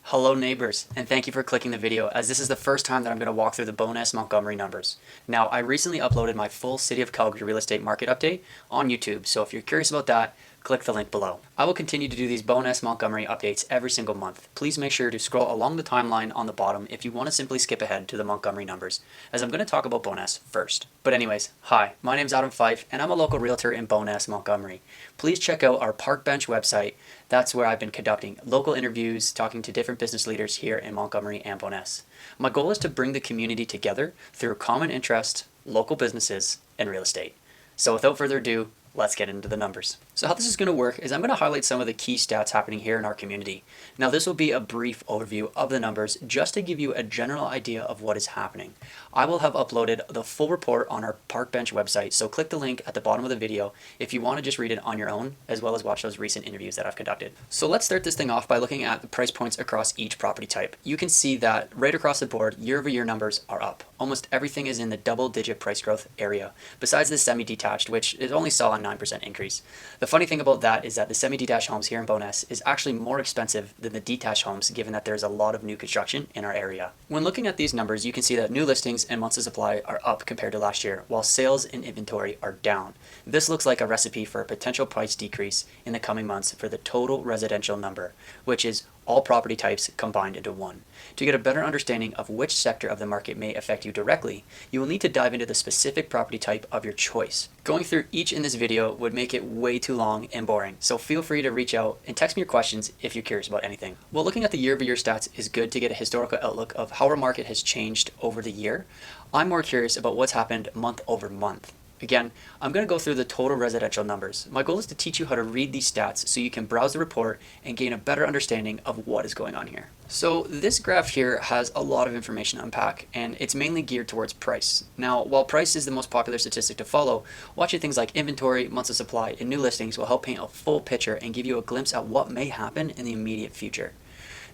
Hello neighbors, and thank you for clicking the video as this is the first time that I'm going to walk through the Bowness Montgomery numbers. Now, I recently uploaded my full City of Calgary real estate market update on YouTube, so if you're curious about that, click the link below. I will continue to do these Bowness Montgomery updates every single month. Please make sure to scroll along the timeline on the bottom if you want to simply skip ahead to the Montgomery numbers, as I'm going to talk about Bowness first. But anyways, hi, my name's Fyfe, and I'm a local realtor in Bowness Montgomery. Please check out our Park Bench website. That's where I've been conducting local interviews, talking to different business leaders here in Montgomery and Bowness. My goal is to bring the community together through common interest, local businesses, and real estate. So without further ado, let's get into the numbers. So how this is going to work is I'm going to highlight some of the key stats happening here in our community. Now this will be a brief overview of the numbers just to give you a general idea of what is happening. I will have uploaded the full report on our Park Bench website, so click the link at the bottom of the video if you want to just read it on your own, as well as watch those recent interviews that I've conducted. So let's start this thing off by looking at the price points across each property type. You can see that right across the board, year-over-year numbers are up. Almost everything is in the double-digit price growth area, besides the semi-detached, which it only saw a 9% increase. The funny thing about that is that the semi-detached homes here in Bowness is actually more expensive than the detached homes, given that there's a lot of new construction in our area. When looking at these numbers, you can see that new listings and months of supply are up compared to last year, while sales and inventory are down. This looks like a recipe for a potential price decrease in the coming months for the total residential number, which is all property types combined into one. To get a better understanding of which sector of the market may affect you directly, you will need to dive into the specific property type of your choice. Going through each in this video would make it way too long and boring, so feel free to reach out and text me your questions if you're curious about anything. While looking at the year-over-year stats is good to get a historical outlook of how our market has changed over the year, I'm more curious about what's happened month over month. Again, I'm going to go through the total residential numbers. My goal is to teach you how to read these stats so you can browse the report and gain a better understanding of what is going on here. So this graph here has a lot of information to unpack, and it's mainly geared towards price. Now, while price is the most popular statistic to follow, watching things like inventory, months of supply, and new listings will help paint a full picture and give you a glimpse at what may happen in the immediate future.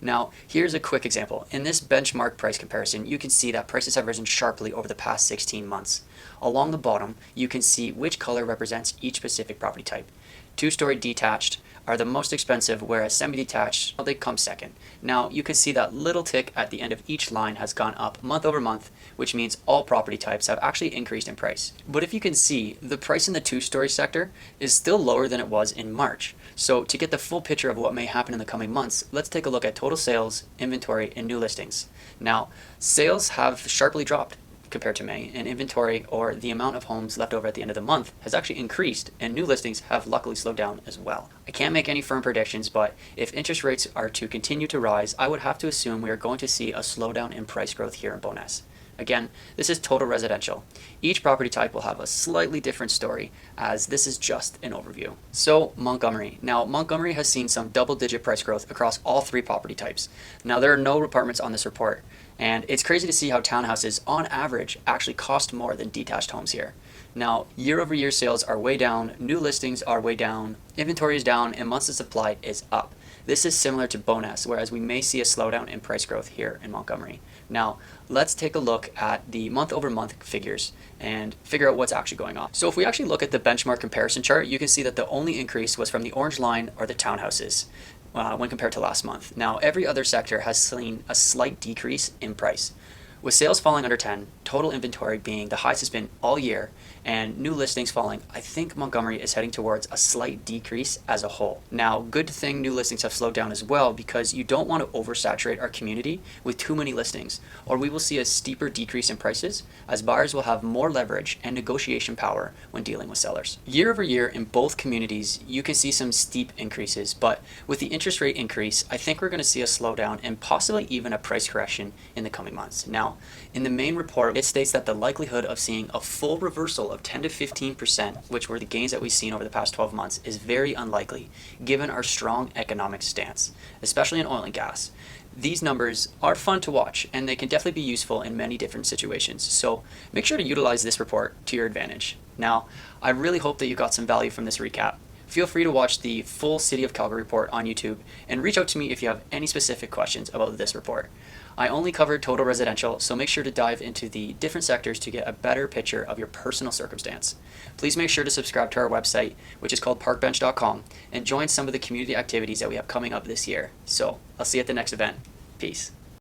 Now, here's a quick example. In this benchmark price comparison, you can see that prices have risen sharply over the past 16 months. Along the bottom, you can see which color represents each specific property type. Two-story detached are the most expensive, whereas semi-detached, they come second. Now, you can see that little tick at the end of each line has gone up month over month, which means all property types have actually increased in price. But if you can see, the price in the two-story sector is still lower than it was in March. So to get the full picture of what may happen in the coming months, let's take a look at total sales, inventory, and new listings. Now, sales have sharply dropped compared to May, and inventory, or the amount of homes left over at the end of the month, has actually increased, and new listings have luckily slowed down as well. I can't make any firm predictions, but if interest rates are to continue to rise, I would have to assume we are going to see a slowdown in price growth here in Bowness. Again, this is total residential. Each property type will have a slightly different story, as this is just an overview. So, Montgomery. Now, Montgomery has seen some double-digit price growth across all three property types. Now, there are no apartments on this report, and it's crazy to see how townhouses, on average, actually cost more than detached homes here. Now, year-over-year sales are way down, new listings are way down, inventory is down, and months of supply is up. This is similar to Bowness, whereas we may see a slowdown in price growth here in Montgomery. Now, let's take a look at the month-over-month figures and figure out what's actually going on. So if we actually look at the benchmark comparison chart, you can see that the only increase was from the orange line or the townhouses when compared to last month. Now, every other sector has seen a slight decrease in price. With sales falling under 10, total inventory being the highest it's been all year, and new listings falling, I think Montgomery is heading towards a slight decrease as a whole. Now, good thing new listings have slowed down as well, because you don't want to oversaturate our community with too many listings, or we will see a steeper decrease in prices, as buyers will have more leverage and negotiation power when dealing with sellers. Year over year in both communities, you can see some steep increases, but with the interest rate increase, I think we're going to see a slowdown and possibly even a price correction in the coming months. Now, in the main report, it states that the likelihood of seeing a full reversal of 10 to 15%, which were the gains that we've seen over the past 12 months, is very unlikely, given our strong economic stance, especially in oil and gas. These numbers are fun to watch, and they can definitely be useful in many different situations, so make sure to utilize this report to your advantage. Now, I really hope that you got some value from this recap. Feel free to watch the full City of Calgary report on YouTube, and reach out to me if you have any specific questions about this report. I only covered total residential, so make sure to dive into the different sectors to get a better picture of your personal circumstance. Please make sure to subscribe to our website, which is called parkbench.com, and join some of the community activities that we have coming up this year. So, I'll see you at the next event. Peace.